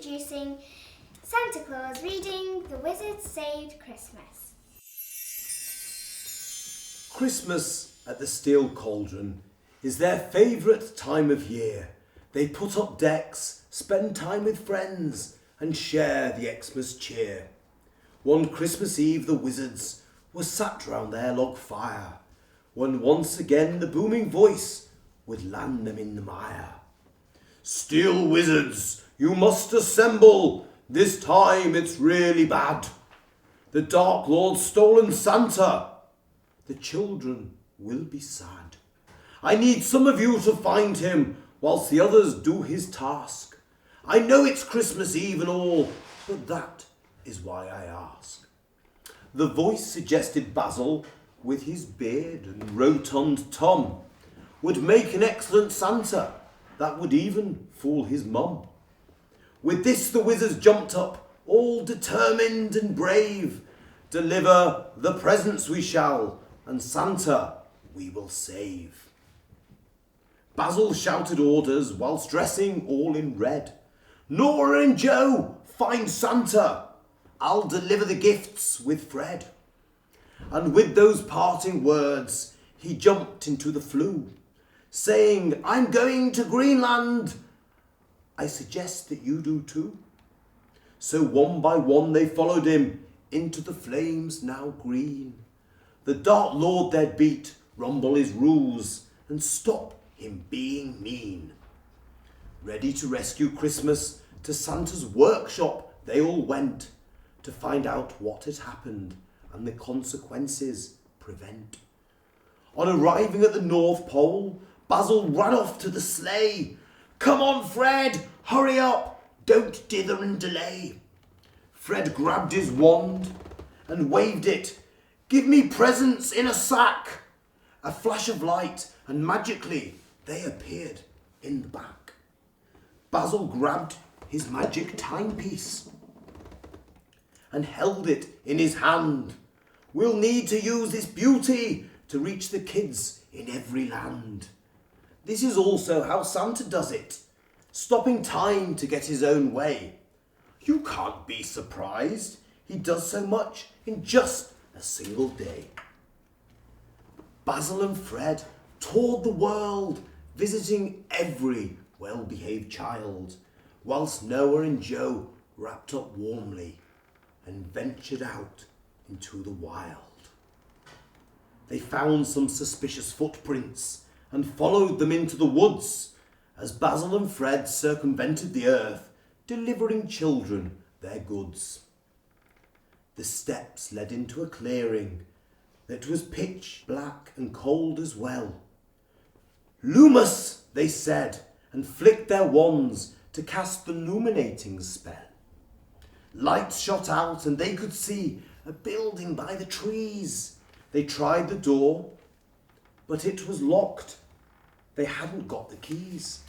introducing Santa Claus reading The Wizard Saved Christmas. Christmas at the Steel Cauldron is their favourite time of year. They put up decks, spend time with friends and share the Xmas cheer. One Christmas Eve the wizards were sat round their log fire, when once again the booming voice would land them in the mire. Steel wizards, you must assemble, this time it's really bad. The Dark Lord's stolen Santa, the children will be sad. I need some of you to find him, whilst the others do his task. I know it's Christmas Eve and all, but that is why I ask. The voice suggested Basil, with his beard and rotund Tom, would make an excellent Santa that would even fool his mum. With this the wizards jumped up, all determined and brave. Deliver the presents we shall, and Santa we will save. Basil shouted orders whilst dressing all in red. Nora and Joe, find Santa. I'll deliver the gifts with Fred. And with those parting words, he jumped into the flue, saying, I'm going to Greenland. I suggest that you do too. So one by one they followed him into the flames now green. The Dark Lord they'd beat, rumble his rules, and stop him being mean. Ready to rescue Christmas, to Santa's workshop they all went, to find out what had happened and the consequences prevent. On arriving at the North Pole, Basil ran off to the sleigh. Come on, Fred, hurry up, don't dither and delay. Fred grabbed his wand and waved it. Give me presents in a sack. A flash of light, and magically they appeared in the back. Basil grabbed his magic timepiece and held it in his hand. We'll need to use this beauty to reach the kids in every land. This is also how Santa does it, stopping time to get his own way. You can't be surprised. He does so much in just a single day. Basil and Fred toured the world, visiting every well-behaved child, whilst Noah and Joe wrapped up warmly and ventured out into the wild. They found some suspicious footprints and followed them into the woods as Basil and Fred circumvented the earth, delivering children their goods. The steps led into a clearing that was pitch black and cold as well. Lumus, they said, and flicked their wands to cast the illuminating spell. Lights shot out and they could see a building by the trees. They tried the door, but it was locked. They hadn't got the keys.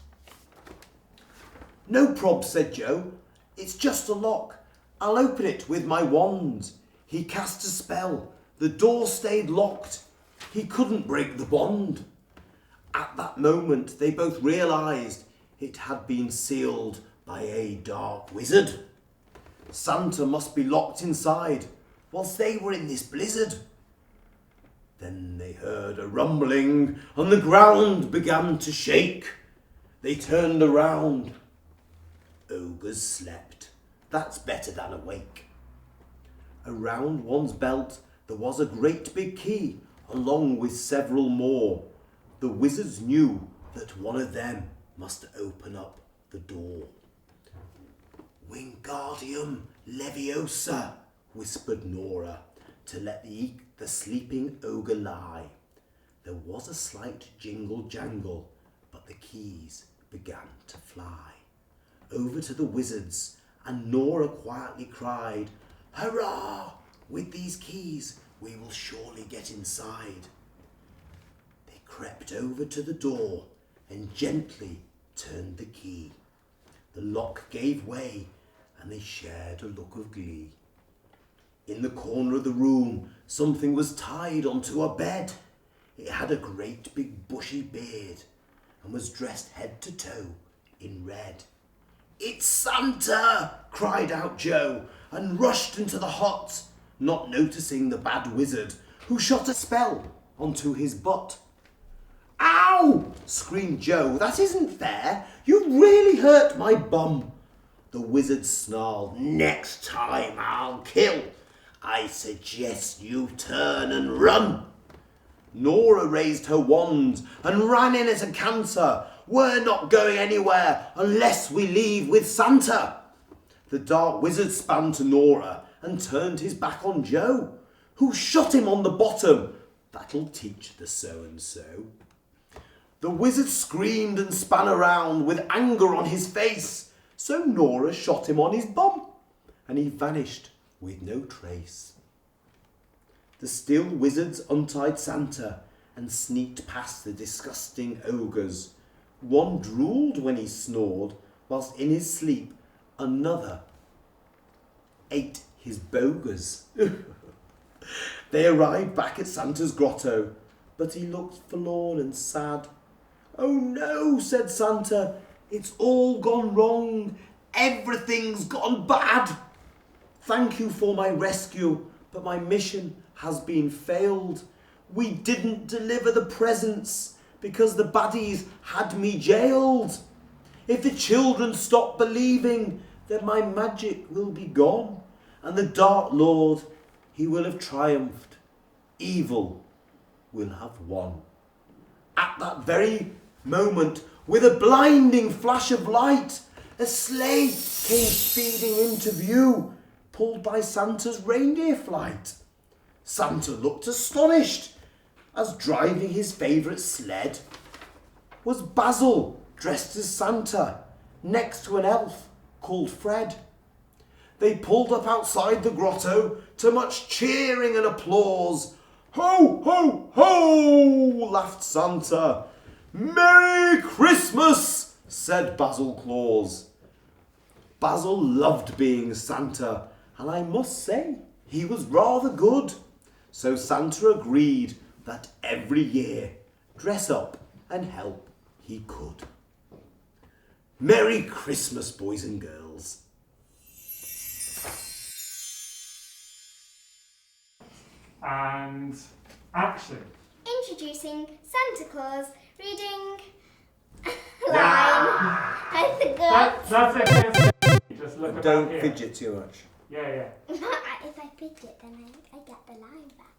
No prob, said Joe. It's just a lock. I'll open it with my wand. He cast a spell. The door stayed locked. He couldn't break the bond. At that moment, they both realised it had been sealed by a dark wizard. Santa must be locked inside whilst they were in this blizzard. Then they heard a rumbling and the ground began to shake. They turned around. Ogres slept. That's better than awake. Around one's belt there was a great big key, along with several more. The wizards knew that one of them must open up the door. Wingardium Leviosa, whispered Nora, to let the sleeping ogre lie. There was a slight jingle-jangle, but the keys began to fly over to the wizards, and Nora quietly cried, Hurrah! With these keys we will surely get inside. They crept over to the door and gently turned the key. The lock gave way and they shared a look of glee. In the corner of the room something was tied onto a bed. It had a great big bushy beard and was dressed head to toe in red. "It's Santa!" cried out Joe, and rushed into the hut, not noticing the bad wizard, who shot a spell onto his butt. "Ow!" screamed Joe. "That isn't fair. You really hurt my bum." The wizard snarled. "Next time I'll kill. I suggest you turn and run." Nora raised her wand and ran in at a canter. "We're not going anywhere unless we leave with Santa." The dark wizard span to Nora and turned his back on Joe, who shot him on the bottom. "That'll teach the so-and-so." The wizard screamed and span around with anger on his face, so Nora shot him on his bum, and he vanished with no trace. The steel wizards untied Santa and sneaked past the disgusting ogres. One drooled when he snored, whilst in his sleep another ate his bogers. They arrived back at Santa's grotto, but he looked forlorn and sad. "Oh no," said Santa, "it's all gone wrong. Everything's gone bad. Thank you for my rescue, but my mission has been failed. We didn't deliver the presents because the baddies had me jailed. If the children stop believing, then my magic will be gone, and the Dark Lord, he will have triumphed. Evil will have won." At that very moment, with a blinding flash of light, a sleigh came speeding into view, pulled by Santa's reindeer flight. Santa looked astonished, as driving his favourite sled was Basil, dressed as Santa, next to an elf called Fred. They pulled up outside the grotto to much cheering and applause. "Ho, ho, ho!" laughed Santa. "Merry Christmas!" said Basil Claus. Basil loved being Santa, and I must say he was rather good. So Santa agreed that every year dress up and help he could. Merry Christmas, boys and girls. And action. Introducing Santa Claus reading line. I forgot. That's it. Just look about Don't here. fidget too much. Yeah. If I fidget, then I get the line back.